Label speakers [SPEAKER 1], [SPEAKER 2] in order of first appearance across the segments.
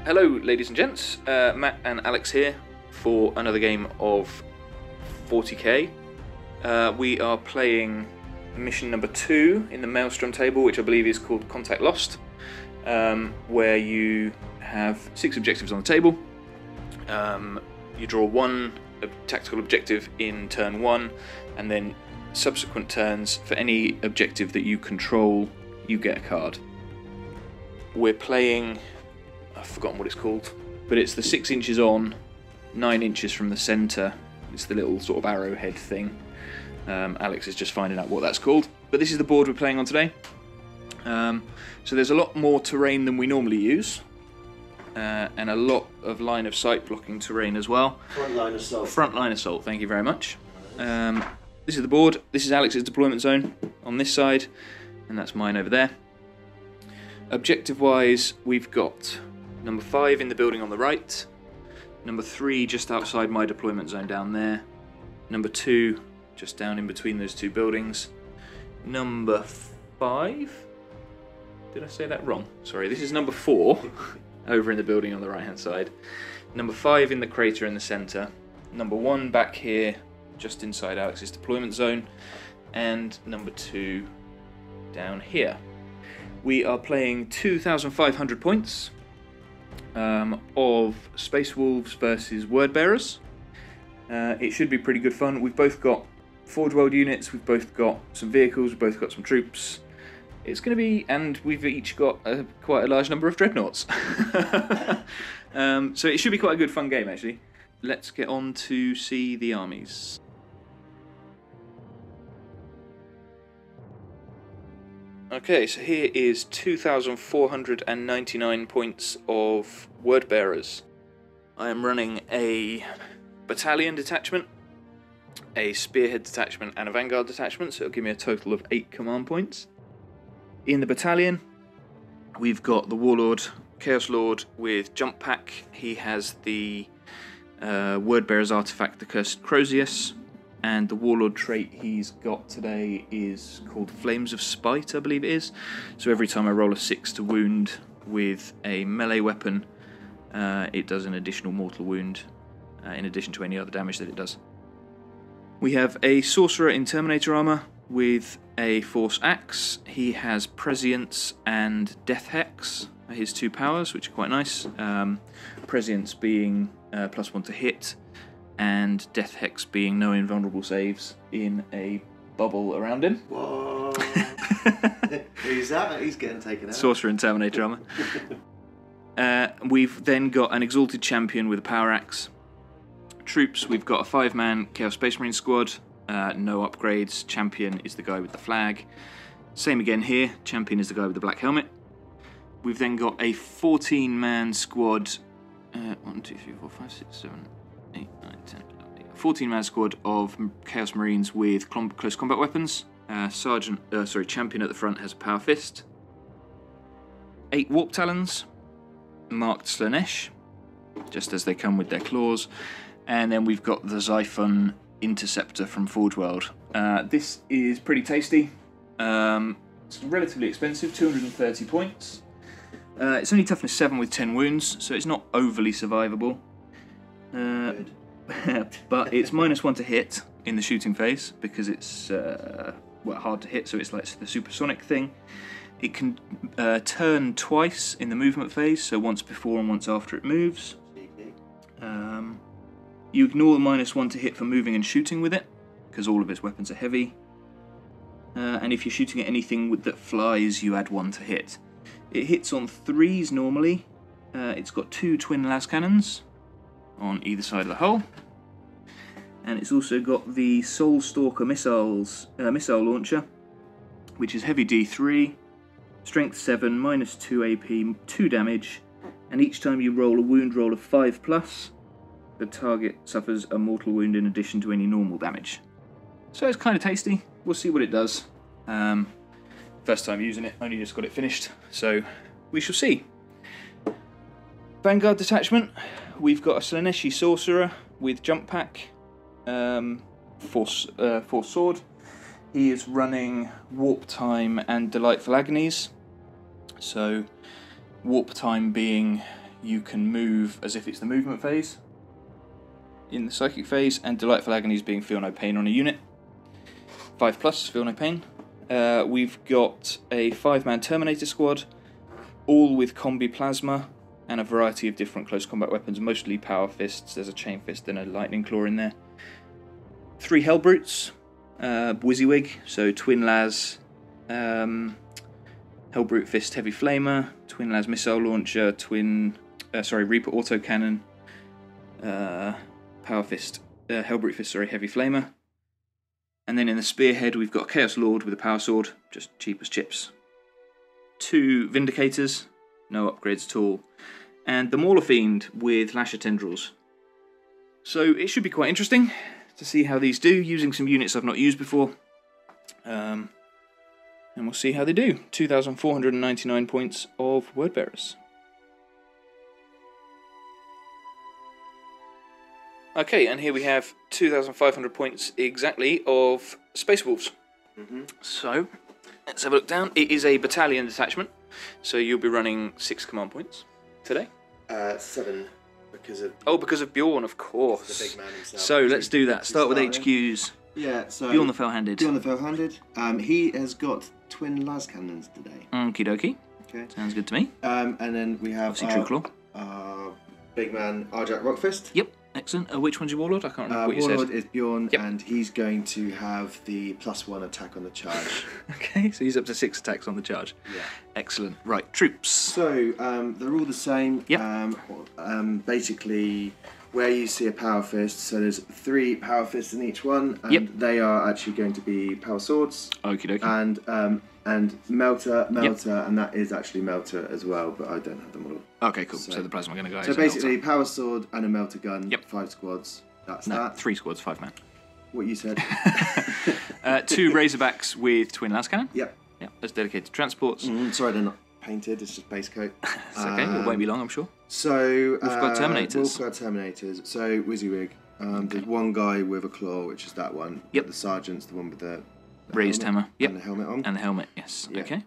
[SPEAKER 1] Hello ladies and gents, Matt and Alex here for another game of 40k. We are playing mission number 2 in the Maelstrom table, which I believe is called Contact Lost, where you have 6 objectives on the table. You draw 1 tactical objective in turn 1, and then subsequent turns, for any objective that you control, you get a card. We're playing... I've forgotten what it's called, but it's the 6 inches on, 9 inches from the centre. It's the little sort of arrowhead thing. Alex is just finding out what that's called. But this is the board we're playing on today. So there's a lot more terrain than we normally use, and a lot of line of sight blocking terrain as well.
[SPEAKER 2] Front line assault.
[SPEAKER 1] Front line assault, thank you very much. This is the board. This is Alex's deployment zone on this side, and that's mine over there. Objective-wise, we've got number 5 in the building on the right, number 3 just outside my deployment zone down there, number 2 just down in between those 2 buildings, number 5, did I say that wrong? Sorry, this is number 4 over in the building on the right hand side, number 5 in the crater in the centre, number 1 back here just inside Alex's deployment zone, and number 2 down here. We are playing 2,500 points of Space Wolves versus Wordbearers. It should be pretty good fun. We've both got Forge World units, we've both got some vehicles, we've both got some troops. It's going to be, and we've each got quite a large number of dreadnoughts. So it should be quite a good fun game actually. Let's get on to see the armies. Okay, so here is 2,499 points of Wordbearers. I am running a battalion detachment, a spearhead detachment, and a vanguard detachment, so it'll give me a total of 8 command points. In the battalion, we've got the Warlord, Chaos Lord with Jump Pack. He has the Wordbearers artifact, the Cursed Crozius. And the Warlord trait he's got today is called Flames of Spite, I believe it is. So every time I roll a 6 to wound with a melee weapon, it does an additional mortal wound, in addition to any other damage that it does. We have a Sorcerer in Terminator armour with a Force Axe. He has Prescience and Death Hex, his 2 powers, which are quite nice. Prescience being +1 to hit, and Death Hex being no invulnerable saves in a bubble around him.
[SPEAKER 2] Whoa. Who's that? He's getting taken out.
[SPEAKER 1] Sorcerer in Terminator armour. We've then got an Exalted Champion with a Power Axe. Troops, we've got a 5-man Chaos Space Marine squad. No upgrades. Champion is the guy with the flag. Same again here. Champion is the guy with the black helmet. We've then got a 14-man squad. 1, 2, 3, 4, 5, 6, 7... 8, 9, 10, 11, 14-man squad of Chaos Marines with close combat weapons. Champion at the front has a Power Fist. 8 Warp Talons, marked Slaanesh, just as they come with their claws. And then we've got the Xiphon Interceptor from Forge World. This is pretty tasty. It's relatively expensive, 230 points. It's only toughness 7 with 10 wounds, so it's not overly survivable. But it's -1 to hit in the shooting phase because it's hard to hit, so it's like the supersonic thing. It can turn twice in the movement phase, so once before and once after it moves. You ignore the -1 to hit for moving and shooting with it because all of its weapons are heavy. And if you're shooting at anything that flies, you add 1 to hit. It hits on 3s normally. It's got 2 twin las cannons on either side of the hull, and it's also got the Soul Stalker missile launcher, which is heavy D3, strength 7, -2 AP, 2 damage, and each time you roll a wound roll of 5+, the target suffers a mortal wound in addition to any normal damage. So it's kind of tasty. We'll see what it does. First time using it, only just got it finished, so we shall see. Vanguard detachment. We've got a Slaaneshi Sorcerer with Jump Pack, Force Sword. He is running Warp Time and Delightful Agonies. So, Warp Time being you can move as if it's the movement phase in the psychic phase, and Delightful Agonies being Feel No Pain on a unit. 5+, Feel No Pain. We've got a 5-man Terminator squad, all with Combi Plasma and a variety of different close combat weapons, mostly Power Fists. There's a Chain Fist and a Lightning Claw in there. 3 Hellbrutes, WYSIWYG, so Twin Las, Hellbrute Fist Heavy Flamer, Twin Las Missile Launcher, Reaper Autocannon, Power Fist, Hellbrute Fist, Heavy Flamer. And then in the Spearhead, we've got Chaos Lord with a Power Sword, just cheap as chips. 2 Vindicators, no upgrades at all. And the Mauler Fiend with Lasher Tendrils. So it should be quite interesting to see how these do, using some units I've not used before. And we'll see how they do. 2,499 points of Wordbearers. Okay, and here we have 2,500 points exactly of Space Wolves. So, let's have a look down. It is a battalion detachment, so you'll be running 6 command points today.
[SPEAKER 2] 7, because of...
[SPEAKER 1] Oh, because of Bjorn, of course.
[SPEAKER 2] The big man himself.
[SPEAKER 1] So, let's do that. Start with HQs.
[SPEAKER 2] Yeah, so...
[SPEAKER 1] Bjorn the Fell-Handed.
[SPEAKER 2] Bjorn the Fell-Handed. He has got twin las cannons today.
[SPEAKER 1] Okie dokie.
[SPEAKER 2] Okay.
[SPEAKER 1] Sounds good to me.
[SPEAKER 2] And then we have...
[SPEAKER 1] Obviously True
[SPEAKER 2] Claw. Big man, Arjak Rockfist.
[SPEAKER 1] Yep. Excellent. Which one's your Warlord? I can't remember what you said.
[SPEAKER 2] Warlord is Bjorn,
[SPEAKER 1] Yep.
[SPEAKER 2] and he's going to have the +1 attack on the charge.
[SPEAKER 1] Okay, so he's up to 6 attacks on the charge.
[SPEAKER 2] Yeah.
[SPEAKER 1] Excellent. Right, troops.
[SPEAKER 2] So, they're all the same.
[SPEAKER 1] Yep.
[SPEAKER 2] Basically, where you see a Power Fist, so there's 3 Power Fists in each one, and they are actually going to be Power Swords.
[SPEAKER 1] Okie dokie.
[SPEAKER 2] And Melter, and that is actually Melter as well, but I don't have them all.
[SPEAKER 1] Okay, cool. So the Plasma Gunner guys.
[SPEAKER 2] So basically, Power Sword and a Melter Gun,
[SPEAKER 1] Yep.
[SPEAKER 2] 5 squads. That's
[SPEAKER 1] No,
[SPEAKER 2] that.
[SPEAKER 1] 3 squads, 5 man.
[SPEAKER 2] What you said.
[SPEAKER 1] 2 Razorbacks with Twin Las Cannon.
[SPEAKER 2] Yep.
[SPEAKER 1] Yeah, as dedicated transports.
[SPEAKER 2] Sorry, they're not painted, it's just base coat.
[SPEAKER 1] It's okay, it won't be long, I'm sure.
[SPEAKER 2] So,
[SPEAKER 1] Wolfguard Terminators.
[SPEAKER 2] Wolfguard Terminators. So, WYSIWYG. There's one guy with a claw, which is that one.
[SPEAKER 1] Yep.
[SPEAKER 2] The sergeant's the one with the
[SPEAKER 1] Raised hammer. Yep.
[SPEAKER 2] And the helmet on.
[SPEAKER 1] And the helmet, yes.
[SPEAKER 2] Yeah.
[SPEAKER 1] Okay.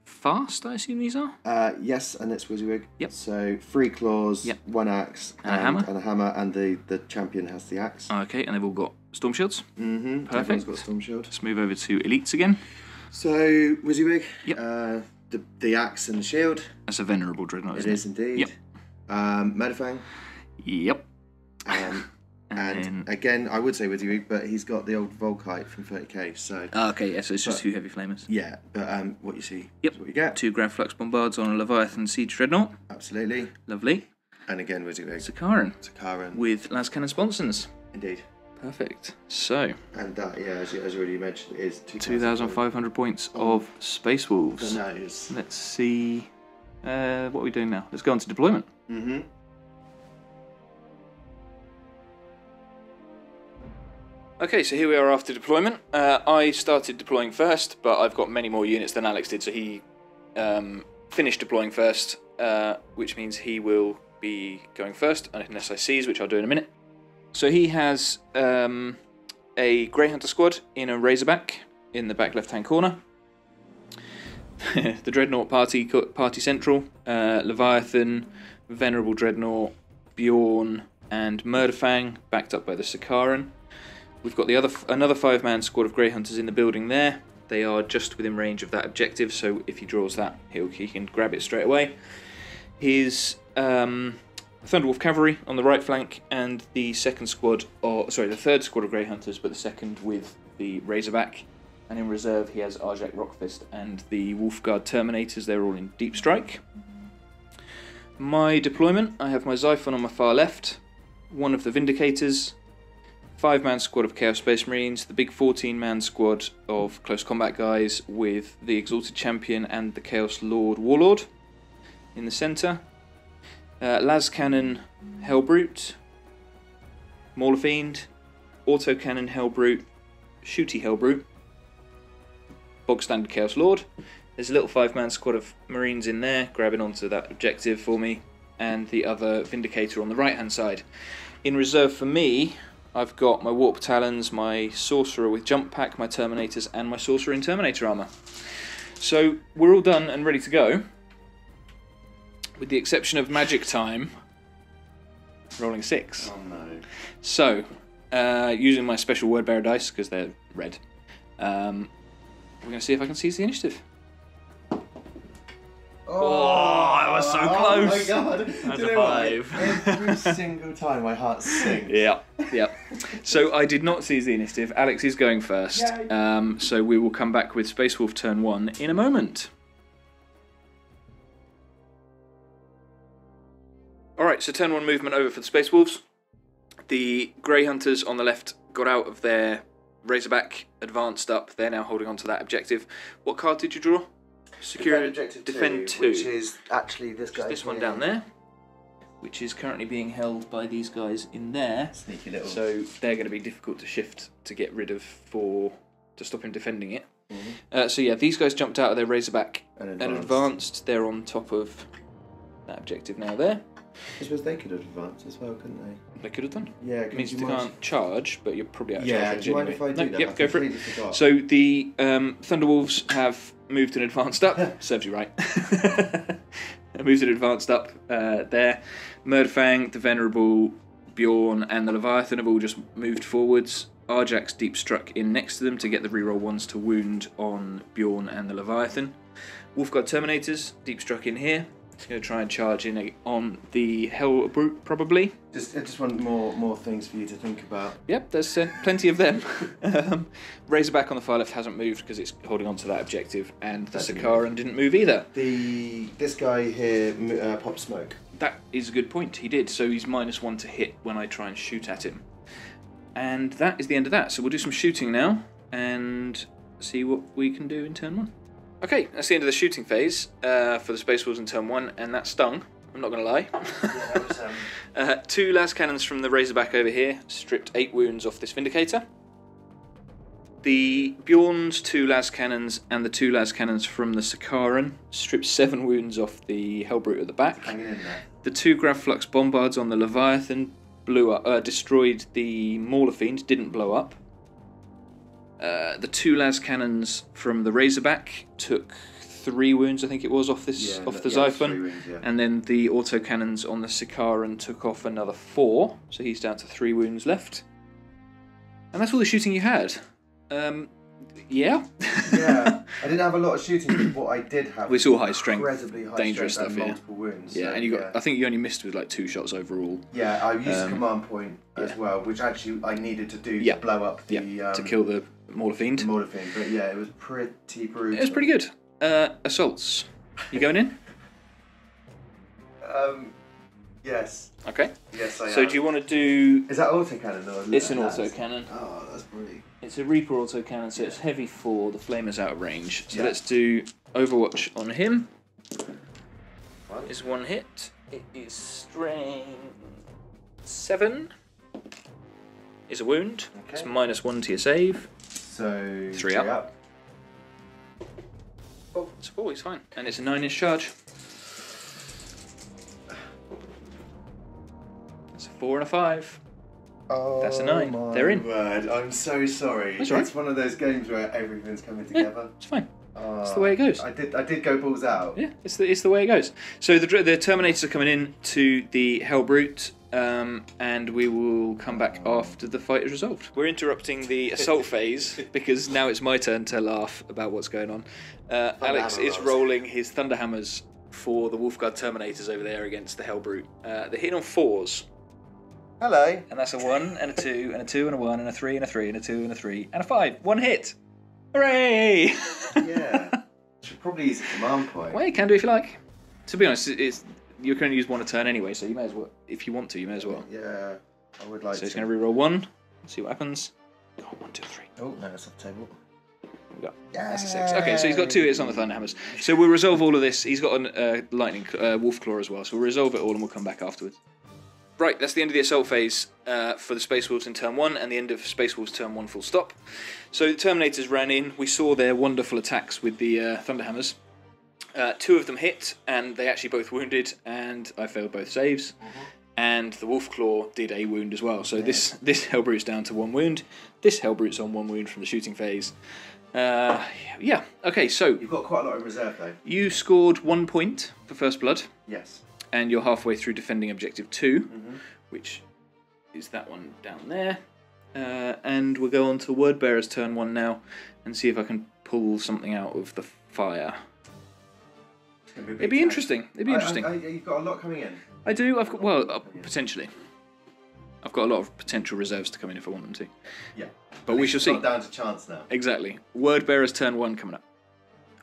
[SPEAKER 1] Fast, I assume these are?
[SPEAKER 2] Yes, and it's WYSIWYG.
[SPEAKER 1] Yep.
[SPEAKER 2] So 3 claws,
[SPEAKER 1] Yep.
[SPEAKER 2] 1 axe,
[SPEAKER 1] And a hammer?
[SPEAKER 2] And a hammer, and the champion has the axe.
[SPEAKER 1] Okay, and they've all got Storm Shields.
[SPEAKER 2] Perfect.
[SPEAKER 1] Perfect.
[SPEAKER 2] Everyone's got Storm Shield.
[SPEAKER 1] Let's move over to Elites again.
[SPEAKER 2] So WYSIWYG.
[SPEAKER 1] Yep.
[SPEAKER 2] The axe and the shield.
[SPEAKER 1] That's a Venerable Dreadnought,
[SPEAKER 2] It
[SPEAKER 1] isn't
[SPEAKER 2] is indeed.
[SPEAKER 1] Yep.
[SPEAKER 2] Medifang.
[SPEAKER 1] Yep.
[SPEAKER 2] And
[SPEAKER 1] then-
[SPEAKER 2] again, I would say WYSIWYG, but he's got the old Volkite from 30k. So
[SPEAKER 1] Okay, yeah, so it's just 2 Heavy Flamers.
[SPEAKER 2] yeah, but what you see
[SPEAKER 1] Yep.
[SPEAKER 2] is what you get.
[SPEAKER 1] 2 Grand Flux Bombards on a Leviathan Siege Dreadnought.
[SPEAKER 2] Absolutely.
[SPEAKER 1] Lovely.
[SPEAKER 2] And again, WYSIWYG.
[SPEAKER 1] Sakaran
[SPEAKER 2] Sakaran.
[SPEAKER 1] with Las Cannon Sponsons.
[SPEAKER 2] Indeed.
[SPEAKER 1] Perfect. So,
[SPEAKER 2] And that, yeah, as you already mentioned, is
[SPEAKER 1] 2,500 points of Space Wolves.
[SPEAKER 2] The nose.
[SPEAKER 1] Let's see. What are we doing now? Let's go on to deployment. Okay, so here we are after deployment. I started deploying first, but I've got many more units than Alex did, so he finished deploying first, which means he will be going first, unless I seize, which I'll do in a minute. So he has a Grey Hunter squad in a Razorback in the back left-hand corner. The Dreadnought Party Central, Leviathan, Venerable Dreadnought, Bjorn, and Murderfang, backed up by the Sakaran. We've got another 5-man squad of Grey Hunters in the building there. They are just within range of that objective, so if he draws that, he can grab it straight away. His Thunderwolf Cavalry on the right flank, and the third squad of Grey Hunters, but the second with the Razorback. And in reserve, he has Arjak Rockfist and the Wolfguard Terminators. They're all in deep strike. My deployment, I have my Xiphon on my far left, one of the Vindicators, 5-man squad of Chaos Space Marines, the big 14-man squad of close combat guys with the Exalted Champion and the Chaos Lord Warlord in the centre. Las Cannon Hellbrute, Mauler Fiend, Autocannon Hellbrute, Shooty Hellbrute, bog standard Chaos Lord. There's a little 5-man squad of Marines in there, grabbing onto that objective for me, and the other Vindicator on the right-hand side. In reserve for me, I've got my Warp Talons, my Sorcerer with Jump Pack, my Terminators, and my Sorcerer in Terminator armour. So we're all done and ready to go. with the exception of magic time, rolling 6.
[SPEAKER 2] Oh no.
[SPEAKER 1] So, using my special word bearer dice, because they're red, we're going to see if I can seize the initiative. Oh, that was so close.
[SPEAKER 2] Oh my god.
[SPEAKER 1] That's
[SPEAKER 2] Do you
[SPEAKER 1] a
[SPEAKER 2] know what?
[SPEAKER 1] 5.
[SPEAKER 2] Every single time my heart sinks.
[SPEAKER 1] Yeah. So I did not seize the initiative. Alex is going first. So we will come back with Space Wolf turn 1 in a moment. Alright, so turn 1 movement over for the Space Wolves. The Grey Hunters on the left got out of their Razorback, advanced up. They're now holding on to that objective. What card did you draw? Secure
[SPEAKER 2] Objective
[SPEAKER 1] Defend 2.
[SPEAKER 2] Which is actually this guy.
[SPEAKER 1] This one down there, which is currently being held by these guys in there.
[SPEAKER 2] Sneaky little.
[SPEAKER 1] So they're going to be difficult to shift to get rid of to stop him defending it. So yeah, these guys jumped out of their Razorback and advanced. They're on top of that objective now there.
[SPEAKER 2] I suppose they could have advanced as well, couldn't they?
[SPEAKER 1] They could have done.
[SPEAKER 2] Yeah,
[SPEAKER 1] It means they can't charge, but you're probably out of
[SPEAKER 2] Yeah,
[SPEAKER 1] charge
[SPEAKER 2] do you mind
[SPEAKER 1] anyway.
[SPEAKER 2] if I do
[SPEAKER 1] No,
[SPEAKER 2] that?
[SPEAKER 1] yep,
[SPEAKER 2] I
[SPEAKER 1] go for it.
[SPEAKER 2] completely forgot.
[SPEAKER 1] So the Thunderwolves have moved and advanced up. Serves you right. Moved and advanced up there. Murderfang, the Venerable, Bjorn, and the Leviathan have all just moved forwards. Arjax deep struck in next to them to get the reroll 1s to wound on Bjorn and the Leviathan. Wolfguard Terminators deep struck in here. He's going to try and charge in on the Hell Brute, probably.
[SPEAKER 2] I just want more things for you to think about.
[SPEAKER 1] Yep, there's plenty of them. Razorback on the far left hasn't moved because it's holding on to that objective, and the Sakaran didn't move either.
[SPEAKER 2] This guy here popped smoke.
[SPEAKER 1] That is a good point. He did, so he's -1 to hit when I try and shoot at him. And that is the end of that. So we'll do some shooting now and see what we can do in turn 1. Okay, that's the end of the shooting phase for the Space Wolves in turn 1, and that stung. I'm not going to lie.
[SPEAKER 2] Yeah, that was,
[SPEAKER 1] 2 las cannons from the Razorback over here stripped 8 wounds off this Vindicator. The Bjorn's 2 las cannons and the 2 las cannons from the Sakaran stripped 7 wounds off the Hellbrute at the back.
[SPEAKER 2] hanging in there.
[SPEAKER 1] The 2 Gravflux Bombards on the Leviathan destroyed the Mauler Fiend, didn't blow up. The 2 las cannons from the Razorback took 3 wounds, I think it was, off the Xiphon. And then the autocannons on the Sakaran took off another 4, so he's down to 3 wounds left. And that's all the shooting you had. Yeah.
[SPEAKER 2] Yeah, I didn't have a lot of shooting, but what I did have
[SPEAKER 1] was all high strength,
[SPEAKER 2] incredibly high
[SPEAKER 1] dangerous
[SPEAKER 2] strength
[SPEAKER 1] stuff,
[SPEAKER 2] and
[SPEAKER 1] yeah.
[SPEAKER 2] multiple wounds.
[SPEAKER 1] Yeah,
[SPEAKER 2] so,
[SPEAKER 1] and you got. I think you only missed with like 2 shots overall.
[SPEAKER 2] Yeah, I used a command point as well, which actually I needed to do to blow up the
[SPEAKER 1] to kill the Mauler Fiend.
[SPEAKER 2] The Mauler Fiend, but yeah, it was pretty brutal.
[SPEAKER 1] It was pretty good. Assaults. You going in?
[SPEAKER 2] Yes.
[SPEAKER 1] Okay.
[SPEAKER 2] Yes, I am.
[SPEAKER 1] So do you want to do?
[SPEAKER 2] Is that autocannon or?
[SPEAKER 1] It's an autocannon.
[SPEAKER 2] Oh, that's brilliant.
[SPEAKER 1] It's a Reaper autocannon, so it's heavy 4. The flamer's out of range. So let's do Overwatch on him. Is 1 hit. It is strain 7. Is a wound.
[SPEAKER 2] Okay.
[SPEAKER 1] It's -1 to your save.
[SPEAKER 2] So
[SPEAKER 1] 3 up. Oh, it's a 4. He's fine. And it's a 9-inch charge. That's a 4 and a 5.
[SPEAKER 2] Oh,
[SPEAKER 1] that's a 9.
[SPEAKER 2] My
[SPEAKER 1] They're in.
[SPEAKER 2] Word. I'm so sorry.
[SPEAKER 1] That's right.
[SPEAKER 2] It's one of those games where everything's coming together.
[SPEAKER 1] It's fine. It's the way it goes.
[SPEAKER 2] I did go balls out.
[SPEAKER 1] Yeah, it's the way it goes. So the Terminators are coming in to the Hellbrute, and we will come back after the fight is resolved. We're interrupting the assault phase because now it's my turn to laugh about what's going on. Alex is rolling his Thunderhammers for the Wolfguard Terminators over there against the Hellbrute. They're hitting on 4s.
[SPEAKER 2] Hello.
[SPEAKER 1] And that's a 1 and a 2 and a 2 and a 1 and a 3 and a 3 and a 2 and a 3 and a 5. 1 hit. Hooray!
[SPEAKER 2] Yeah. Should probably use a command point.
[SPEAKER 1] Well, you can do if you like. To be honest, you can only use 1 a turn anyway, so you may as well. If you want to, you may as well.
[SPEAKER 2] Yeah, I would like to.
[SPEAKER 1] So he's going to reroll 1. See what happens. Oh, 1, 2, 3.
[SPEAKER 2] Oh, no, it's off the table.
[SPEAKER 1] That's a 6. Okay, so he's got 2 hits on the Thunderhammers. So we'll resolve all of this. He's got a lightning wolf claw as well, so we'll resolve it all and we'll come back afterwards. Right, that's the end of the assault phase for the Space Wolves in turn 1 and the end of Space Wolves turn 1 full stop. So the Terminators ran in. We saw their wonderful attacks with the Thunderhammers. 2 of them hit and they actually both wounded, and I failed both saves. And the Wolf Claw did a wound as well. So this Hellbrute's down to 1 wound. This Hellbrute's on 1 wound from the shooting phase. Yeah, okay, so
[SPEAKER 2] You've got quite a lot in reserve though.
[SPEAKER 1] you scored 1 point for First Blood.
[SPEAKER 2] Yes.
[SPEAKER 1] and you're halfway through defending objective 2, which is that one down there. And we'll go on to Wordbearer's turn 1 now, and see if I can pull something out of the fire. It'd be interesting. It'd be interesting.
[SPEAKER 2] You've got a lot coming in.
[SPEAKER 1] I do. I've got, well, potentially. I've got a lot of potential reserves to come in if I want them to.
[SPEAKER 2] Yeah.
[SPEAKER 1] But we shall see.
[SPEAKER 2] It's not down to chance now.
[SPEAKER 1] Exactly. Wordbearer's turn 1 coming up.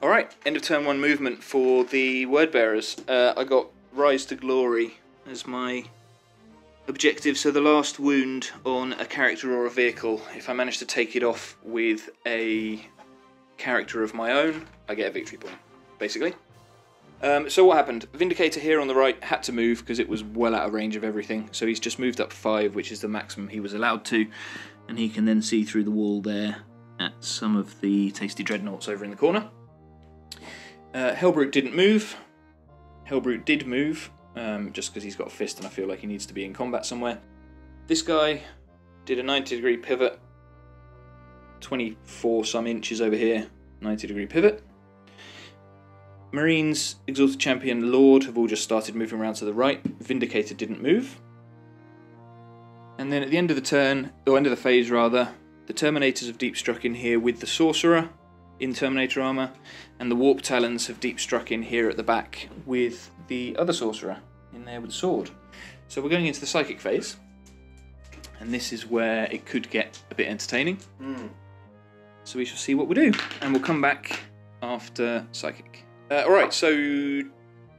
[SPEAKER 1] All right. End of turn 1 movement for the Wordbearers. I got Rise to Glory as my objective. So the last wound on a character or a vehicle, if I manage to take it off with a character of my own, I get a victory point, basically. So what happened? Vindicator here on the right had to move because it was well out of range of everything. So he's just moved up 5, which is the maximum he was allowed to. And he can then see through the wall there at some of the Tasty Dreadnoughts over in the corner. Hellbrute didn't move. Hellbrute did move, just because he's got a fist and I feel like he needs to be in combat somewhere. This guy did a 90-degree pivot. 24 some inches over here. 90-degree pivot. Marines, Exalted Champion, Lord have all just started moving around to the right. Vindicator didn't move. And then at the end of the turn, or end of the phase rather, the Terminators have deep struck in here with the Sorcerer in Terminator armour, and the Warp Talons have deep struck in here at the back with the other Sorcerer in there with the sword. So we're going into the Psychic phase, and this is where it could get a bit entertaining. So we shall see what we do, and we'll come back after Psychic. Alright, so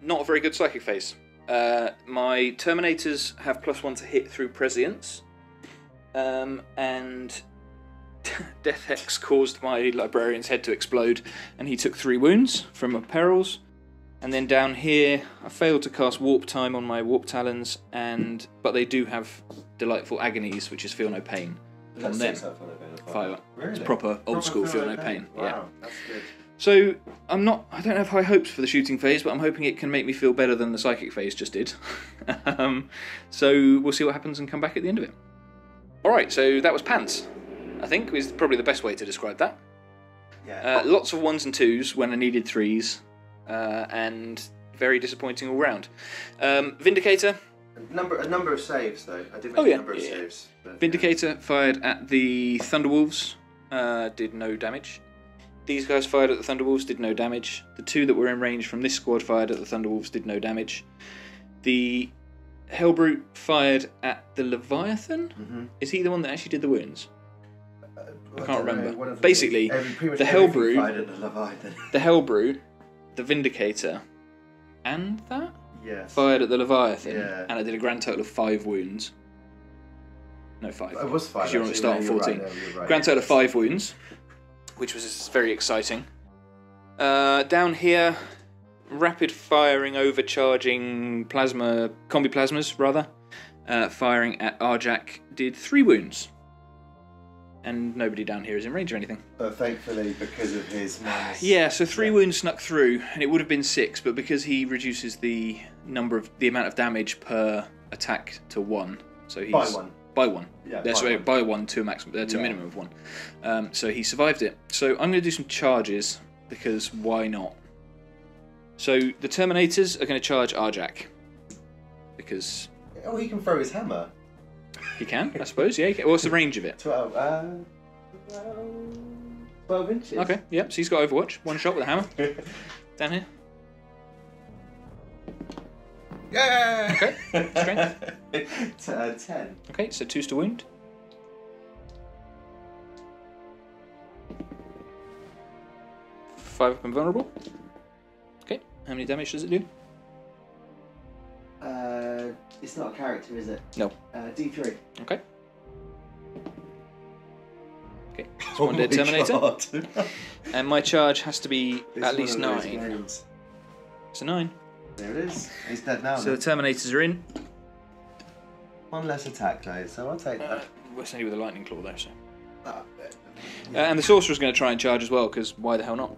[SPEAKER 1] not a very good Psychic phase. My Terminators have +1 to hit through Prescience, and Death Hex caused my Librarian's head to explode, and he took 3 wounds from perils. And then down here, I failed to cast Warp Time on my Warp Talons, but they do have Delightful Agonies, which is Feel No Pain on them. 5.
[SPEAKER 2] Really?
[SPEAKER 1] It's proper old school Feel No Pain.
[SPEAKER 2] Wow,
[SPEAKER 1] Yeah.
[SPEAKER 2] that's good.
[SPEAKER 1] So I don't have high hopes for the shooting phase, but I'm hoping it can make me feel better than the Psychic phase just did. So we'll see what happens and come back at the end of it. Alright, so that was Pants, I think, is probably the best way to describe that.
[SPEAKER 2] Yeah.
[SPEAKER 1] Lots of 1s and 2s when I needed 3s, and very disappointing all round. Vindicator.
[SPEAKER 2] A number of saves, though. I did make
[SPEAKER 1] Oh, yeah.
[SPEAKER 2] a number of
[SPEAKER 1] Yeah.
[SPEAKER 2] saves. But,
[SPEAKER 1] Vindicator fired at the Thunderwolves, did no damage. These guys fired at the Thunderwolves, did no damage. The 2 that were in range from this squad fired at the Thunderwolves, did no damage. The Hellbrute fired at the Leviathan? Is he the one that actually did the wounds? I can't remember. Basically, the Hellbrute, the Vindicator, and that fired at the Leviathan, and I did a grand total of 5 wounds. No, 5.
[SPEAKER 2] It was 5.
[SPEAKER 1] Because you're on the start of 14.
[SPEAKER 2] Right.
[SPEAKER 1] Grand total of 5 wounds, which was very exciting. Down here, rapid firing, overcharging combi plasmas rather, firing at Arjak did 3 wounds. And nobody down here is in range of anything.
[SPEAKER 2] But thankfully, because of his minus...
[SPEAKER 1] Yeah, so 3 wounds snuck through, and it would have been 6, but because he reduces the amount of damage per attack to 1, so he's... By 1.
[SPEAKER 2] Yeah,
[SPEAKER 1] by 1 to a maximum, to a minimum of 1. So he survived it. So I'm going to do some charges, because why not? So the Terminators are going to charge Arjak, because...
[SPEAKER 2] Oh, he can throw his hammer.
[SPEAKER 1] He can, I suppose, yeah. What's the range of it?
[SPEAKER 2] 12 inches.
[SPEAKER 1] Okay, yep, so he's got Overwatch. 1 shot with a hammer. Down here.
[SPEAKER 2] Yeah!
[SPEAKER 1] Okay, strength.
[SPEAKER 2] 10.
[SPEAKER 1] Okay, so 2's to wound. Five up and vulnerable. Okay, how many damage does it do?
[SPEAKER 2] It's not a character, is it?
[SPEAKER 1] No.
[SPEAKER 2] D3.
[SPEAKER 1] Okay. Okay, it's 1 dead Terminator. And my charge has to be at least 9. It's a 9.
[SPEAKER 2] There it is. He's dead now.
[SPEAKER 1] So the Terminators are in.
[SPEAKER 2] 1 less attack, though, so I'll take that.
[SPEAKER 1] We're only with a lightning claw though, so. And the Sorcerer's going to try and charge as well, because why the hell not?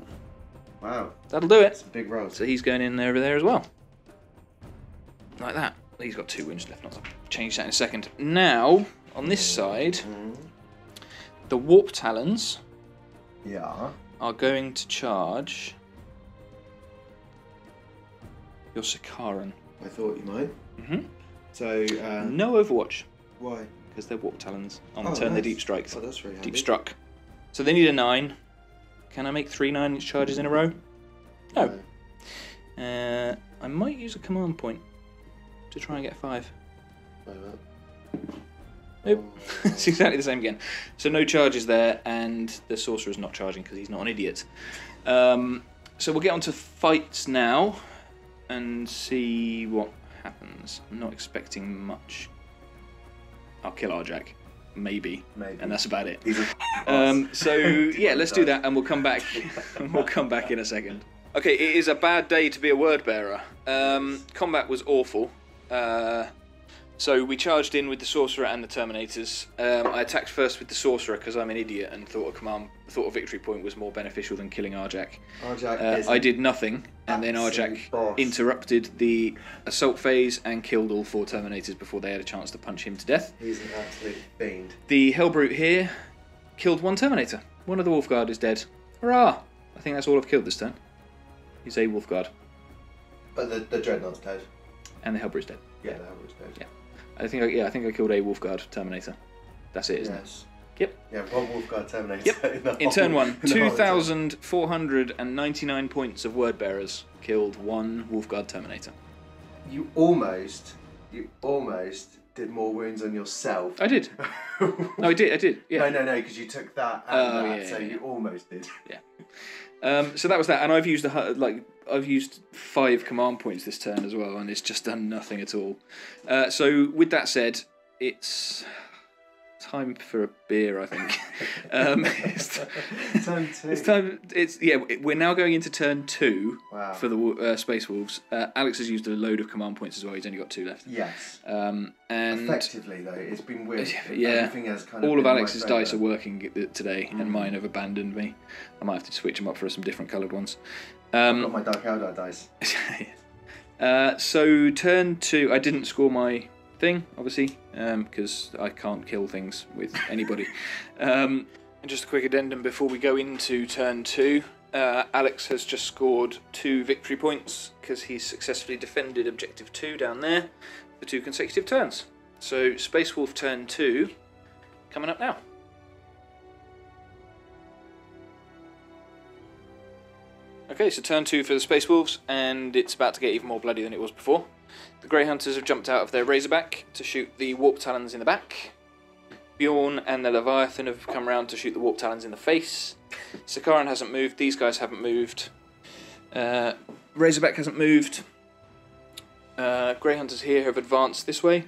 [SPEAKER 2] Wow.
[SPEAKER 1] That'll do it.
[SPEAKER 2] It's a big roll.
[SPEAKER 1] So he's going in over there as well. Like that. He's got 2 wounds left. I'll change that in a second. Now, on this side, the Warp Talons are going to charge your Sikaran.
[SPEAKER 2] I thought you might.
[SPEAKER 1] Mm-hmm.
[SPEAKER 2] So
[SPEAKER 1] No Overwatch.
[SPEAKER 2] why?
[SPEAKER 1] Because they're Warp Talons. On the turn, they deep strikes.
[SPEAKER 2] Oh, that's very handy.
[SPEAKER 1] Deep struck. So they need a 9. Can I make 3 9-inch charges in a row? No. I might use a command point to try and get 5. Nope. It's exactly the same again. So no charges there, and the sorcerer's not charging because he's not an idiot. So we'll get on to fights now and see what happens. I'm not expecting much. I'll kill Arjak. Maybe. And that's about it. So yeah, let's do that, and we'll come back. We'll come back in a second. Okay, it is a bad day to be a word bearer. Combat was awful. So we charged in with the sorcerer and the terminators. I attacked first with the sorcerer because I'm an idiot and thought a victory point was more beneficial than killing Arjak. I did nothing, and then Arjak interrupted the assault phase and killed all 4 terminators before they had a chance to punch him to death.
[SPEAKER 2] He's an absolute fiend.
[SPEAKER 1] The Hellbrute here killed 1 terminator. One of the Wolfguard is dead. Hurrah! I think that's all I've killed this turn. He's a Wolfguard.
[SPEAKER 2] But the Dreadnought's dead.
[SPEAKER 1] And the Hellbrute's dead.
[SPEAKER 2] Yeah, the Hellbrute's dead.
[SPEAKER 1] Yeah. I think I killed a Wolfguard Terminator. That's it, isn't it? Yep.
[SPEAKER 2] Yeah, 1 Wolfguard Terminator.
[SPEAKER 1] Yep. In turn 1, 2,499 points of word bearers killed 1 Wolfguard Terminator.
[SPEAKER 2] You almost did more wounds on yourself.
[SPEAKER 1] I did. No, I did. Yeah.
[SPEAKER 2] No, because you took that and that, so you almost did.
[SPEAKER 1] Yeah. So that was that, and I've used 5 command points this turn as well, and it's just done nothing at all. So with that said, it's time for a beer, I think.
[SPEAKER 2] Turn 2.
[SPEAKER 1] It's time. We're now going into turn 2
[SPEAKER 2] Wow.
[SPEAKER 1] for the Space Wolves. Alex has used a load of command points as well. He's only got 2 left.
[SPEAKER 2] Yes.
[SPEAKER 1] And
[SPEAKER 2] effectively though, it's been weird.
[SPEAKER 1] Yeah.
[SPEAKER 2] Everything has kind of
[SPEAKER 1] all of
[SPEAKER 2] been in
[SPEAKER 1] Alex's
[SPEAKER 2] my
[SPEAKER 1] dice are
[SPEAKER 2] favour.
[SPEAKER 1] working today, and mine have abandoned me. I might have to switch them up for some different coloured ones.
[SPEAKER 2] I've got my Dark Eldar dice.
[SPEAKER 1] So turn 2, I didn't score my thing, obviously, because I can't kill things with anybody. And just a quick addendum before we go into turn 2. Alex has just scored 2 victory points because he's successfully defended objective 2 down there for 2 consecutive turns. So Space Wolf turn 2 coming up now. Okay, so turn 2 for the Space Wolves, and it's about to get even more bloody than it was before. The Grey Hunters have jumped out of their Razorback to shoot the Warp Talons in the back. Bjorn and the Leviathan have come around to shoot the Warp Talons in the face. Sakaran hasn't moved, these guys haven't moved. Razorback hasn't moved. Grey Hunters here have advanced this way.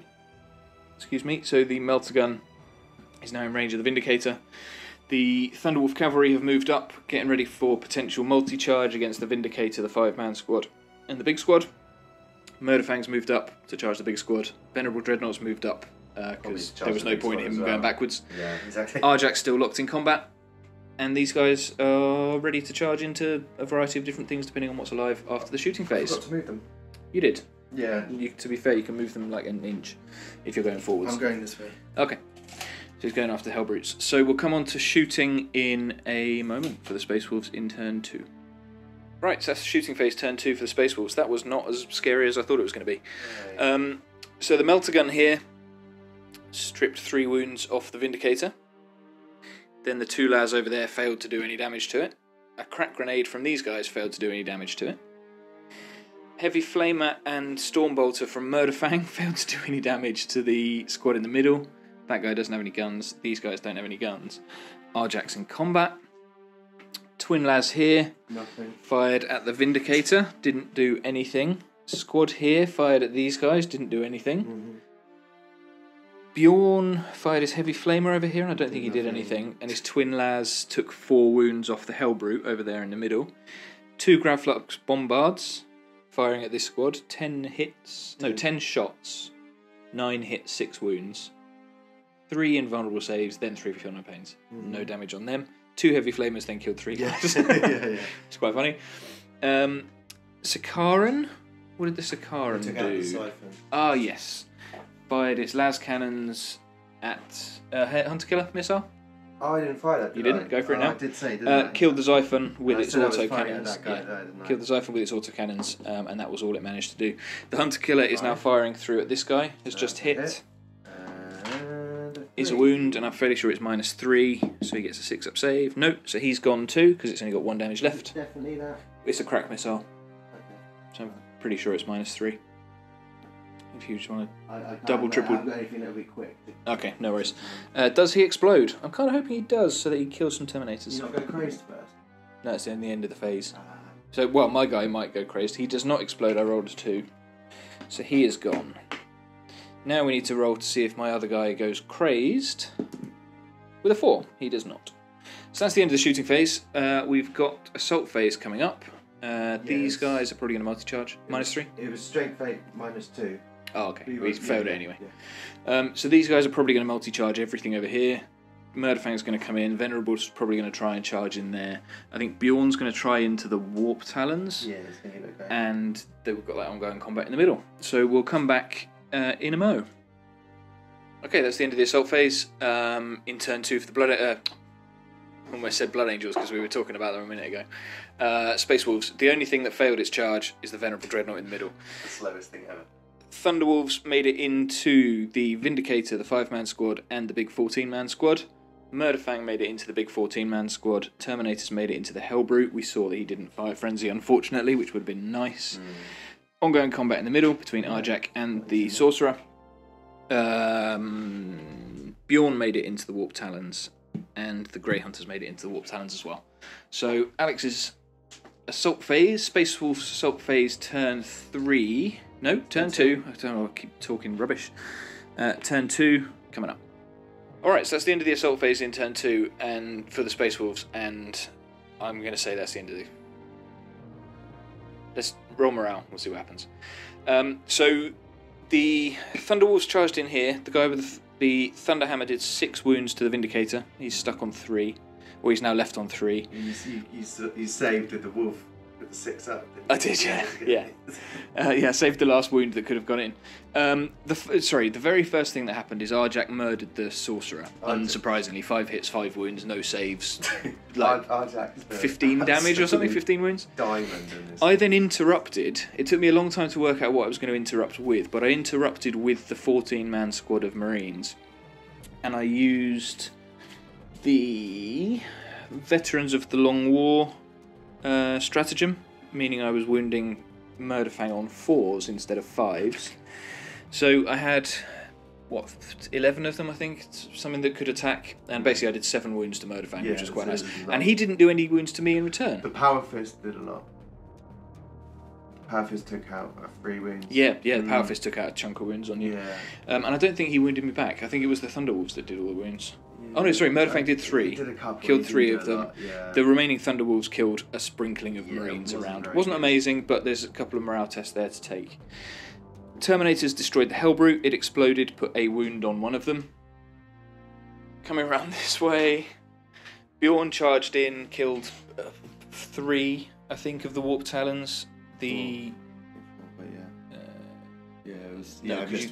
[SPEAKER 1] Excuse me, so the Melter Gun is now in range of the Vindicator. The Thunderwolf Cavalry have moved up, getting ready for potential multi-charge against the Vindicator, the 5-man squad, and the big squad. Murderfang's moved up to charge the big squad. Venerable Dreadnought's moved up because there was no point in him going backwards.
[SPEAKER 2] Yeah, exactly.
[SPEAKER 1] Arjak's still locked in combat, and these guys are ready to charge into a variety of different things depending on what's alive after the shooting phase.
[SPEAKER 2] I forgot to move them.
[SPEAKER 1] You did.
[SPEAKER 2] Yeah.
[SPEAKER 1] To be fair, you can move them like an inch if you're going forwards.
[SPEAKER 2] I'm going this way.
[SPEAKER 1] Okay. So he's going after the Hellbrutes. So we'll come on to shooting in a moment for the Space Wolves in turn 2. Right, so that's the shooting phase, turn 2 for the Space Wolves. That was not as scary as I thought it was going to be. Right. So the Melter Gun here stripped 3 wounds off the Vindicator. Then the 2 Laz over there failed to do any damage to it. A crack grenade from these guys failed to do any damage to it. Heavy Flamer and Stormbolter from Murderfang failed to do any damage to the squad in the middle. That guy doesn't have any guns. These guys don't have any guns. Arjak's in combat. Twin Laz here.
[SPEAKER 2] Nothing.
[SPEAKER 1] Fired at the Vindicator. Didn't do anything. Squad here fired at these guys. Didn't do anything.
[SPEAKER 2] Mm-hmm.
[SPEAKER 1] Bjorn fired his Heavy Flamer over here. I don't think he did anything. And his Twin Laz took 4 wounds off the Hellbrute over there in the middle. 2 Gravflux Bombards firing at this squad. 10 hits. No, 10 shots. 9 hits, 6 wounds. 3 invulnerable saves, then 3 for Feel No Pains. No damage on them. 2 Heavy Flamers, then killed 3 guys.
[SPEAKER 2] yeah.
[SPEAKER 1] It's quite funny. Sakaran? What did the Sakaran
[SPEAKER 2] took
[SPEAKER 1] do?
[SPEAKER 2] out the Siphon.
[SPEAKER 1] Ah, yes. Fired its las cannons at Hunter Killer missile.
[SPEAKER 2] Oh, I didn't fire that.
[SPEAKER 1] You didn't? Go for it now.
[SPEAKER 2] I did say, didn't I?
[SPEAKER 1] Killed the Xiphon with its auto
[SPEAKER 2] cannons.
[SPEAKER 1] Killed the Xiphon with its auto cannons, and that was all it managed to do. The Hunter Killer is now firing through at this guy. Has just hit. Is a wound, and I'm fairly sure it's -3, so he gets a 6-up save. No, so he's gone too because it's only got 1 damage left.
[SPEAKER 2] Definitely that.
[SPEAKER 1] It's a crack missile,
[SPEAKER 2] Okay.
[SPEAKER 1] so I'm pretty sure it's -3. If you just want
[SPEAKER 2] I
[SPEAKER 1] to double, triple.
[SPEAKER 2] I haven't got anything that'll be quick.
[SPEAKER 1] Okay, no worries. Does he explode? I'm kind of hoping he does, so that he kills some Terminators.
[SPEAKER 2] You not go crazed first.
[SPEAKER 1] No, it's in the end of the phase. So, well, my guy might go crazed. He does not explode. I rolled a 2, so he is gone. Now we need to roll to see if my other guy goes crazed. With a 4, he does not. So that's the end of the shooting phase. We've got assault phase coming up. These guys are probably going to multi-charge. -3?
[SPEAKER 2] It was strength 8 -2.
[SPEAKER 1] Oh, okay. We failed it anyway. Yeah. So these guys are probably going to multi-charge everything over here. Murderfang's going to come in. Venerable's probably going to try and charge in there. I think Bjorn's going to try into the Warp Talons.
[SPEAKER 2] Yeah, it's going to look okay.
[SPEAKER 1] And then we've got that ongoing combat in the middle. So we'll come back in a mo. Okay, that's the end of the assault phase. In turn 2 for the Blood... almost said Blood Angels because we were talking about them a minute ago. Space Wolves. The only thing that failed its charge is the Venerable Dreadnought in the middle.
[SPEAKER 2] The slowest thing ever.
[SPEAKER 1] Thunderwolves made it into the Vindicator, the 5-man squad, and the big 14-man squad. Murderfang made it into the big 14-man squad. Terminators made it into the Hellbrute. We saw that he didn't fire Frenzy, unfortunately, which would have been nice. Ongoing combat in the middle between Arjak and the Sorcerer. Bjorn made it into the Warp Talons, and the Grey Hunters made it into the Warp Talons as well. So Alex's assault phase, Space Wolf's assault phase, turn 3. No, turn 2. I don't know, I keep talking rubbish. Turn 2 coming up. Alright, so that's the end of the assault phase in turn 2 and for the Space Wolves, and I'm going to say that's the end of the... Let's roll morale, we'll see what happens. So the Thunderwolves charged in here. The guy with the Thunderhammer did 6 wounds to the Vindicator. He's stuck on 3. Or he's now left on 3.
[SPEAKER 2] You saved with the wolf with the 6 up.
[SPEAKER 1] I did, yeah. Yeah, saved the last wound that could have gone in. The very first thing that happened is Arjak murdered the Sorcerer. Unsurprisingly, 5 hits, 5 wounds, no saves. Like
[SPEAKER 2] Arjak's
[SPEAKER 1] 15 damage or something, 15 wounds.
[SPEAKER 2] Diamond in this.
[SPEAKER 1] I then interrupted. It took me a long time to work out what I was going to interrupt with, but I interrupted with the 14-man squad of Marines. And I used the Veterans of the Long War stratagem, meaning I was wounding Murderfang on 4s instead of 5s. So I had, 11 of them, I think, something that could attack, and basically I did 7 wounds to Murderfang, which was quite nice. And he didn't do any wounds to me in return.
[SPEAKER 2] The Power Fist did a lot. Power Fist took out 3 wounds.
[SPEAKER 1] Yeah, the Power Fist took out a chunk of wounds on you.
[SPEAKER 2] Yeah.
[SPEAKER 1] And I don't think he wounded me back. I think it was the Thunderwolves that did all the wounds. Oh no, sorry, Murderfang did 3.
[SPEAKER 2] He did a couple.
[SPEAKER 1] Killed 3 of them.
[SPEAKER 2] Yeah.
[SPEAKER 1] The remaining Thunderwolves killed a sprinkling of Marines around. Wasn't amazing, but there's a couple of morale tests there to take. Terminators destroyed the Hellbrute. It exploded, put a wound on one of them. Coming around this way, Bjorn charged in, killed 3, I think, of the Warp Talons. The
[SPEAKER 2] it was.
[SPEAKER 1] No, because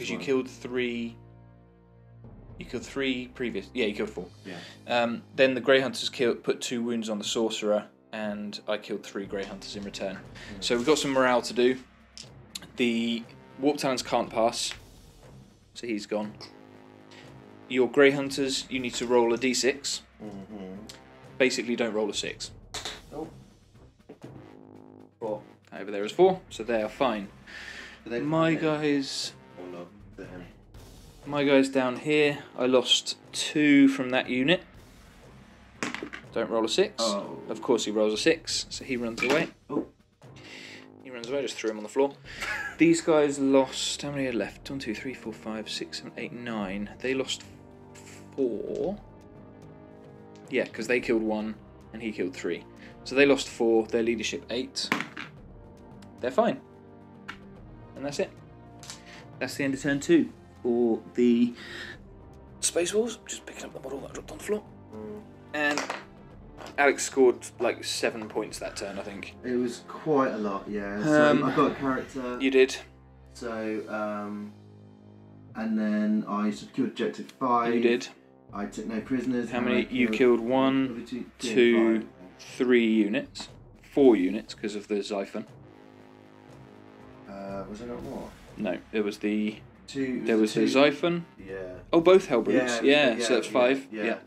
[SPEAKER 1] you killed 3. You killed 3 previous. Yeah, you killed 4.
[SPEAKER 2] Yeah.
[SPEAKER 1] Then the Grey Hunters put 2 wounds on the Sorcerer, and I killed 3 Grey Hunters in return. So we've got some morale to do. The Warp Talons can't pass, so he's gone. Your Grey Hunters, you need to roll a d6. Basically, don't roll a 6.
[SPEAKER 2] Oh. 4.
[SPEAKER 1] Over there is 4, so they are fine. My guys...
[SPEAKER 2] Oh no, they're him.
[SPEAKER 1] My guy's down here. I lost 2 from that unit. Don't roll a 6.
[SPEAKER 2] Oh.
[SPEAKER 1] Of course he rolls a 6, so he runs away.
[SPEAKER 2] Oh.
[SPEAKER 1] He runs away, just threw him on the floor. These guys lost... How many are left? 1, 2, 3, 4, 5, 6, 7, 8, 9. They lost 4. Yeah, because they killed 1 and he killed 3. So they lost 4, their leadership 8. They're fine. And that's it. That's the end of turn 2. For the Space Wolves, just picking up the model that dropped on the floor. And Alex scored like 7 points that turn, I think.
[SPEAKER 2] It was quite a lot, yeah. So I got a character.
[SPEAKER 1] You did.
[SPEAKER 2] So, and then I secured objective 5.
[SPEAKER 1] You did.
[SPEAKER 2] I took no prisoners.
[SPEAKER 1] How many? You killed 1, 2, 3 units. 4 units because of the Xiphon.
[SPEAKER 2] Was there not more?
[SPEAKER 1] No, there was the...
[SPEAKER 2] Two.
[SPEAKER 1] There was the Xiphon.
[SPEAKER 2] Yeah.
[SPEAKER 1] Oh, both Hellbrutes. Yeah, so that's 5. Yeah.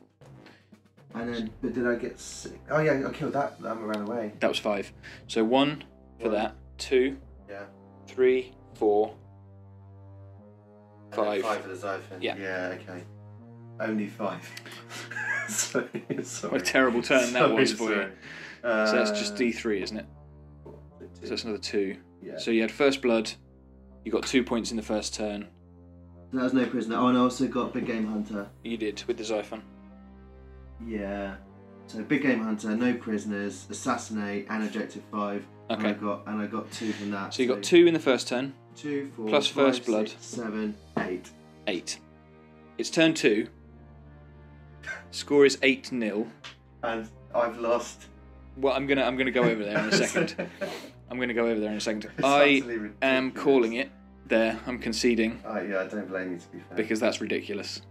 [SPEAKER 2] And then, but did I get 6? Oh yeah, I killed that. That ran away.
[SPEAKER 1] That was 5. So 1 for that. 2.
[SPEAKER 2] Yeah.
[SPEAKER 1] 3, 4. 5.
[SPEAKER 2] 5 for the Xiphon.
[SPEAKER 1] Yeah.
[SPEAKER 2] Yeah. Okay. Only 5. Sorry.
[SPEAKER 1] What a terrible turn that was for you. So that's just
[SPEAKER 2] D.
[SPEAKER 1] D3, isn't it? So that's another 2.
[SPEAKER 2] Yeah.
[SPEAKER 1] So you had First Blood. You got 2 points in the first turn.
[SPEAKER 2] That was no prisoner. Oh, and I also got Big Game Hunter.
[SPEAKER 1] You did with the Xiphon.
[SPEAKER 2] Yeah. So Big Game Hunter, no prisoners, assassinate, and objective 5.
[SPEAKER 1] Okay.
[SPEAKER 2] And I got 2 from that.
[SPEAKER 1] So you got 2 in the first turn.
[SPEAKER 2] 2, 4,
[SPEAKER 1] plus
[SPEAKER 2] 5,
[SPEAKER 1] First Blood.
[SPEAKER 2] 6, 7, 8.
[SPEAKER 1] 8. It's turn 2. Score is 8-0.
[SPEAKER 2] And I've lost.
[SPEAKER 1] Well, I'm gonna go over there in a second.
[SPEAKER 2] It's
[SPEAKER 1] I
[SPEAKER 2] utterly
[SPEAKER 1] am
[SPEAKER 2] ridiculous.
[SPEAKER 1] calling it there. I'm conceding
[SPEAKER 2] Yeah, I don't blame you, to be fair.
[SPEAKER 1] because that's ridiculous.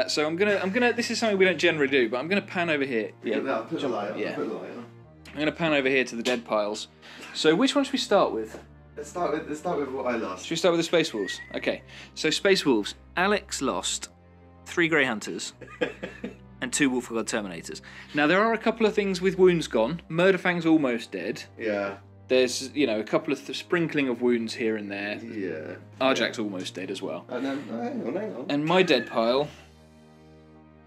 [SPEAKER 1] So I'm gonna. This is something we don't generally do, but I'm gonna pan over here.
[SPEAKER 2] I'll put the light on.
[SPEAKER 1] Yeah.
[SPEAKER 2] I'll put the light on.
[SPEAKER 1] I'm gonna pan over here to the dead piles. So which one should we start with?
[SPEAKER 2] Let's start with what I lost.
[SPEAKER 1] Should we start with the Space Wolves? Okay. So Space Wolves. Alex lost 3 Grey Hunters and 2 Wolf God Terminators. Now there are a couple of things with wounds gone. Murderfang's almost dead.
[SPEAKER 2] Yeah.
[SPEAKER 1] There's, a couple of sprinkling of wounds here and there.
[SPEAKER 2] Yeah.
[SPEAKER 1] Arjak's almost dead as well.
[SPEAKER 2] Hang on.
[SPEAKER 1] And my dead pile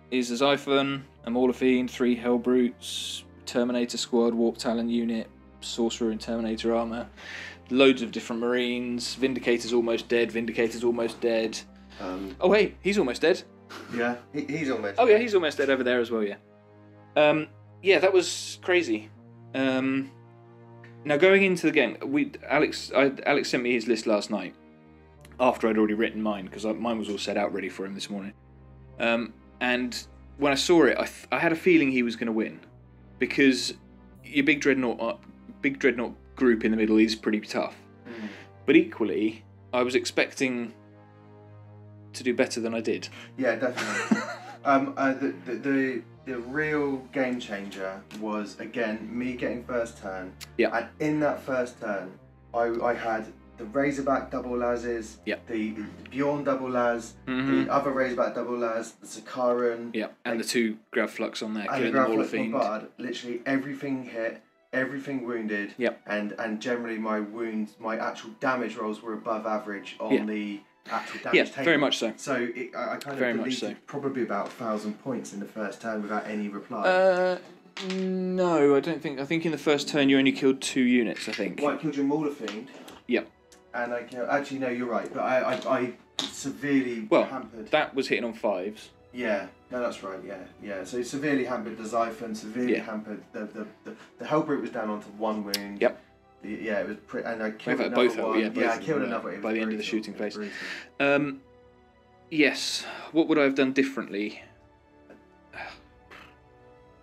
[SPEAKER 1] is a Xiphon, a Mauler-Fiend, 3 Hellbrutes, Terminator Squad, Warp Talon unit, Sorcerer and Terminator armor, loads of different Marines. Vindicator's almost dead. Oh wait, he's almost dead.
[SPEAKER 2] Yeah, he's almost.
[SPEAKER 1] Oh yeah, he's almost dead over there as well. Yeah. Yeah, that was crazy. Now going into the game, Alex sent me his list last night after I'd already written mine because mine was all set out ready for him this morning. And when I saw it, I had a feeling he was going to win because your big dreadnought group in the middle is pretty tough.
[SPEAKER 2] Mm.
[SPEAKER 1] But equally, I was expecting to do better than I did.
[SPEAKER 2] Yeah, definitely. The real game changer was, again, me getting first turn.
[SPEAKER 1] Yeah.
[SPEAKER 2] And in that first turn, I had the Razorback double Lazes, the Bjorn double Laz, the other Razorback double Laz, the Sakaran.
[SPEAKER 1] Yeah, and the 2 Grav Flux on there,
[SPEAKER 2] and
[SPEAKER 1] killing the Mauler-Fiend.
[SPEAKER 2] Literally everything hit, everything wounded.
[SPEAKER 1] Yep.
[SPEAKER 2] And generally my actual damage rolls were above average on the actual damage table.
[SPEAKER 1] Very much so.
[SPEAKER 2] So I kind of deleted probably about 1,000 points in the first turn without any reply.
[SPEAKER 1] No, I don't think. I think in the first turn you only killed 2 units, I think.
[SPEAKER 2] Well, I killed your Mauler-Fiend.
[SPEAKER 1] Yep.
[SPEAKER 2] And I killed... Actually, no, you're right. But I severely hampered...
[SPEAKER 1] that was hitting on 5s.
[SPEAKER 2] Yeah. No, that's right. Yeah. So severely hampered the Xiphon, severely hampered... The Hellbrute was down onto 1 wound.
[SPEAKER 1] Yep.
[SPEAKER 2] Yeah, it was pretty... And I killed another
[SPEAKER 1] both
[SPEAKER 2] one.
[SPEAKER 1] I
[SPEAKER 2] killed another one.
[SPEAKER 1] By the end of the shooting phase. Yes. What would I have done differently?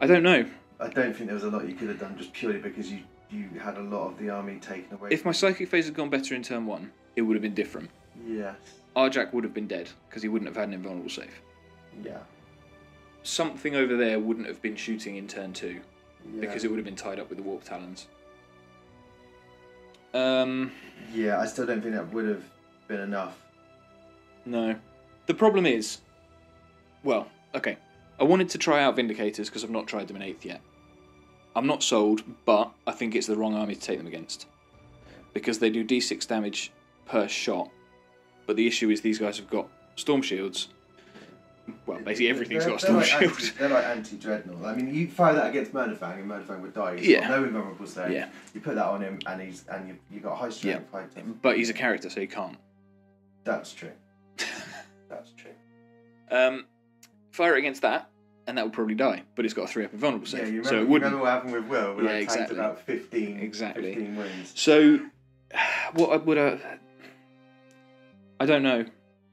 [SPEAKER 1] I don't know.
[SPEAKER 2] I don't think there was a lot you could have done just purely because you had a lot of the army taken away.
[SPEAKER 1] If my psychic phase had gone better in turn 1, it would have been different.
[SPEAKER 2] Yes.
[SPEAKER 1] Arjak would have been dead because he wouldn't have had an invulnerable save.
[SPEAKER 2] Yeah.
[SPEAKER 1] Something over there wouldn't have been shooting in turn 2 because it would have been tied up with the Warp Talons.
[SPEAKER 2] Yeah, I still don't think that would have been enough.
[SPEAKER 1] No. The problem is, well, okay, I wanted to try out Vindicators because I've not tried them in 8th yet. I'm not sold, but I think it's the wrong army to take them against. Because they do d6 damage per shot, but the issue is these guys have got Storm Shields. Well, basically everything's got a Storm Shield.
[SPEAKER 2] They're like anti-Dreadnought. I mean, you fire that against Murderfang and Murderfang would die. He's got no invulnerable save.
[SPEAKER 1] Yeah.
[SPEAKER 2] You put that on him and you've got a high strength fighter.
[SPEAKER 1] But he's a character, so he can't.
[SPEAKER 2] That's true. That's true.
[SPEAKER 1] Fire it against that, and that would probably die. But it's got a 3-up invulnerable save.
[SPEAKER 2] Yeah, you
[SPEAKER 1] so it
[SPEAKER 2] remember what happened with Will?
[SPEAKER 1] Yeah, exactly.
[SPEAKER 2] About 15
[SPEAKER 1] exactly.
[SPEAKER 2] 15 wins.
[SPEAKER 1] So, what would I... I don't know.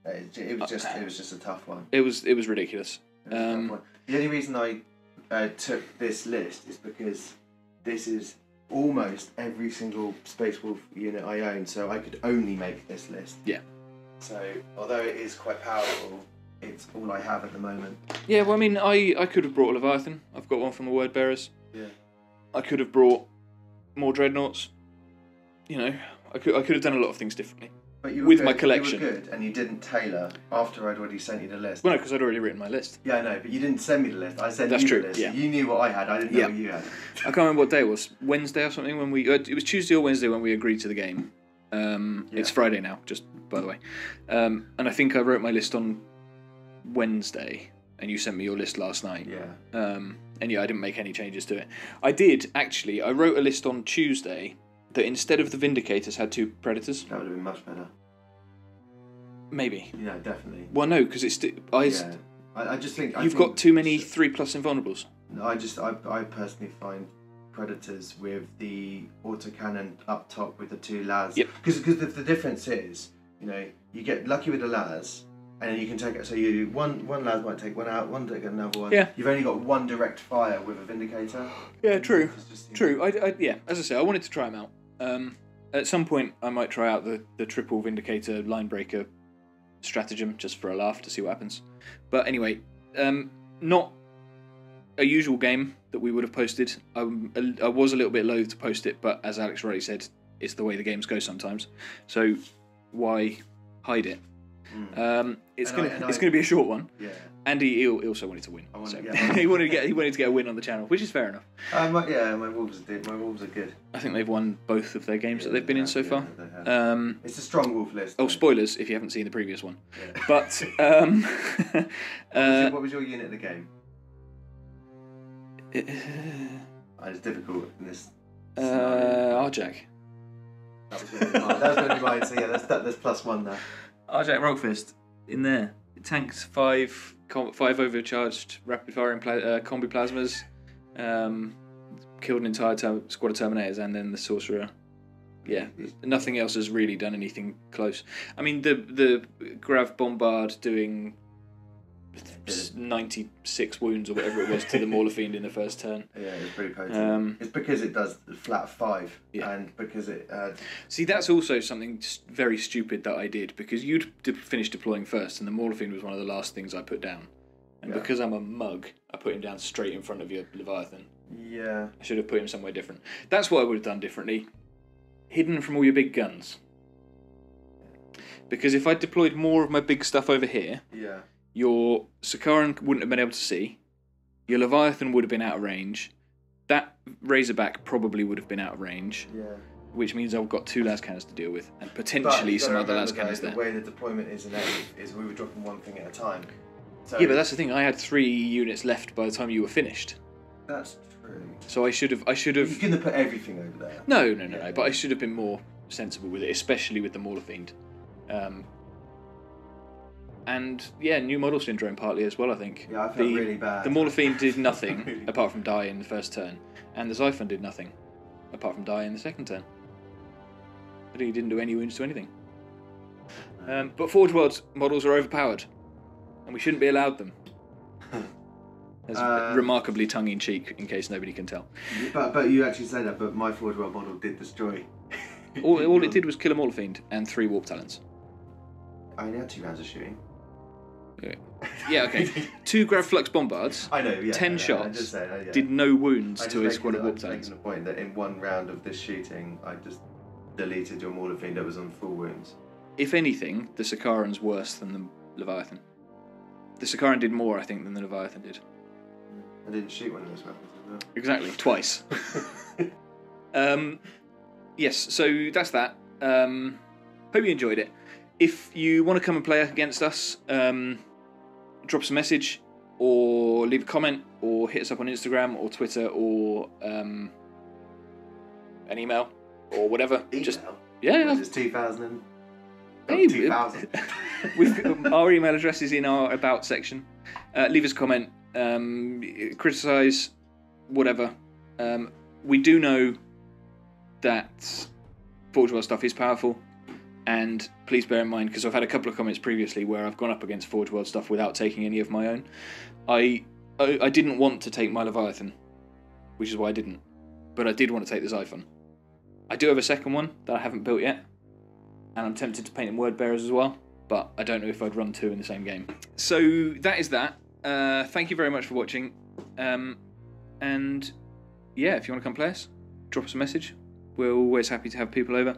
[SPEAKER 2] It was just a tough one.
[SPEAKER 1] It was ridiculous.
[SPEAKER 2] It was a tough one. The only reason I took this list is because this is almost every single Space Wolf unit I own, so I could only make this list.
[SPEAKER 1] Yeah.
[SPEAKER 2] So, although it is quite powerful, it's all I have at the moment.
[SPEAKER 1] Yeah, well, I mean, I could have brought a Leviathan. I've got one from the Word Bearers.
[SPEAKER 2] Yeah.
[SPEAKER 1] I could have brought more Dreadnoughts. You know, I could have done a lot of things differently.
[SPEAKER 2] But you were
[SPEAKER 1] with
[SPEAKER 2] good,
[SPEAKER 1] my collection.
[SPEAKER 2] You were good, and you didn't tailor after I'd already sent you the list.
[SPEAKER 1] Well, no, because I'd already written my list.
[SPEAKER 2] Yeah, I know, but you didn't send me the list. I sent
[SPEAKER 1] That's
[SPEAKER 2] you
[SPEAKER 1] true,
[SPEAKER 2] the list.
[SPEAKER 1] yeah.
[SPEAKER 2] You knew what I had. I didn't know what you had.
[SPEAKER 1] I can't remember what day it was. Wednesday or something when we... it was Tuesday or Wednesday when we agreed to the game. It's Friday now, just by the way. And I think I wrote my list on Wednesday, and you sent me your list last night.
[SPEAKER 2] Yeah.
[SPEAKER 1] And yeah, I didn't make any changes to it. I did, actually. I wrote a list on Tuesday that instead of the Vindicators had 2 Predators.
[SPEAKER 2] That would have been much better.
[SPEAKER 1] Maybe.
[SPEAKER 2] Yeah, definitely.
[SPEAKER 1] Well, no, because it's...
[SPEAKER 2] I just think...
[SPEAKER 1] You've got too many 3+ invulnerables.
[SPEAKER 2] I personally find Predators with the autocannon up top with the 2 las.
[SPEAKER 1] Yep.
[SPEAKER 2] Because the difference is, you know, you get lucky with the las, and then you can take it. So one las might take one out, one take another one.
[SPEAKER 1] Yeah.
[SPEAKER 2] You've only got one direct fire with a Vindicator.
[SPEAKER 1] Yeah, true. True. Yeah, as I say, I wanted to try them out. At some point, I might try out the triple Vindicator line breaker stratagem just for a laugh to see what happens. But anyway, not a usual game that we would have posted. I was a little bit loath to post it, but as Alex already said, it's the way the games go sometimes. So why hide it? It's gonna be a short one.
[SPEAKER 2] Yeah.
[SPEAKER 1] And he also wanted to win. He wanted to get a win on the channel, which is fair enough.
[SPEAKER 2] My Wolves did. My Wolves are good.
[SPEAKER 1] I think they've won both of their games that they've been in so far.
[SPEAKER 2] It's a strong Wolf list.
[SPEAKER 1] Oh, spoilers if you haven't seen the previous one.
[SPEAKER 2] Yeah.
[SPEAKER 1] But
[SPEAKER 2] what was your unit of the game? It's difficult in this.
[SPEAKER 1] Arjac.
[SPEAKER 2] That was going to be mine. So yeah, there's +1 there.
[SPEAKER 1] Arjac Rockfist in there. It tanks 5 overcharged rapid firing combi plasmas, killed an entire squad of Terminators, and then the Sorcerer. Yeah, nothing else has really done anything close. I mean, the Grav Bombard doing 96 wounds or whatever it was to the Mauler Fiend in the first turn.
[SPEAKER 2] Yeah, it's pretty potent. It's because it does flat 5, and because it...
[SPEAKER 1] See, that's also something very stupid that I did, because you'd finished deploying first, and the Mauler Fiend was one of the last things I put down. And because I'm a mug, I put him down straight in front of your Leviathan.
[SPEAKER 2] Yeah.
[SPEAKER 1] I should have put him somewhere different. That's what I would have done differently. Hidden from all your big guns. Because if I deployed more of my big stuff over here...
[SPEAKER 2] Yeah.
[SPEAKER 1] Your Sakaran wouldn't have been able to see. Your Leviathan would have been out of range. That Razorback probably would have been out of range.
[SPEAKER 2] Yeah.
[SPEAKER 1] Which means I've got 2 las cannons to deal with, and potentially some other las cannons there.
[SPEAKER 2] The way the deployment is in Eve is we were dropping one thing at a time. So
[SPEAKER 1] yeah, but that's the thing. I had 3 units left by the time you were finished.
[SPEAKER 2] That's true.
[SPEAKER 1] So I should have.
[SPEAKER 2] You couldn't have put everything over there.
[SPEAKER 1] No. But I should have been more sensible with it, especially with the Mauler Fiend. And yeah, new model syndrome partly as well, I think.
[SPEAKER 2] Yeah, I felt really bad.
[SPEAKER 1] The Mauler Fiend did nothing apart from die in the first turn, and the Xiphon did nothing apart from die in the second turn. I think he didn't do any wounds to anything. But Forge World's models are overpowered, and we shouldn't be allowed them. That's remarkably tongue-in-cheek, in case nobody can tell.
[SPEAKER 2] But you actually say that, but my Forge World model did destroy.
[SPEAKER 1] all it did was kill a Mauler Fiend and 3 Warp Talons.
[SPEAKER 2] I only had 2 rounds of shooting.
[SPEAKER 1] Yeah, okay. 2 Grav Flux Bombards,
[SPEAKER 2] I know, yeah,
[SPEAKER 1] 10 shots,
[SPEAKER 2] I'm just saying,
[SPEAKER 1] did no wounds to a squad of Warp Talons.
[SPEAKER 2] I'm making the point that in 1 round of this shooting, I just deleted your Mauler Fiend that was on full wounds.
[SPEAKER 1] If anything, the Sakaran's worse than the Leviathan. The Sakaran did more, I think, than the Leviathan did.
[SPEAKER 2] I didn't shoot one of those weapons as well.
[SPEAKER 1] Exactly, twice. Yes, so that's that. Hope you enjoyed it. If you want to come and play against us, drop us a message, or leave a comment, or hit us up on Instagram, or Twitter, or an email, or whatever.
[SPEAKER 2] Email?
[SPEAKER 1] Just yeah.
[SPEAKER 2] It's 2000.
[SPEAKER 1] Hey,
[SPEAKER 2] 2000.
[SPEAKER 1] Our email address is in our About section. Leave us a comment, criticise, whatever. We do know that Forge World stuff is powerful. And please bear in mind, because I've had a couple of comments previously where I've gone up against Forge World stuff without taking any of my own. I didn't want to take my Leviathan, which is why I didn't. But I did want to take the Xiphon. I do have a second one that I haven't built yet, and I'm tempted to paint in Word Bearers as well. but I don't know if I'd run 2 in the same game. So that is that. Thank you very much for watching. And yeah, if you want to come play us, drop us a message. We're always happy to have people over.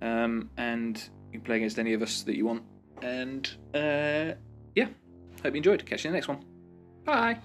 [SPEAKER 1] And you can play against any of us that you want. And yeah, hope you enjoyed. Catch you in the next one. Bye.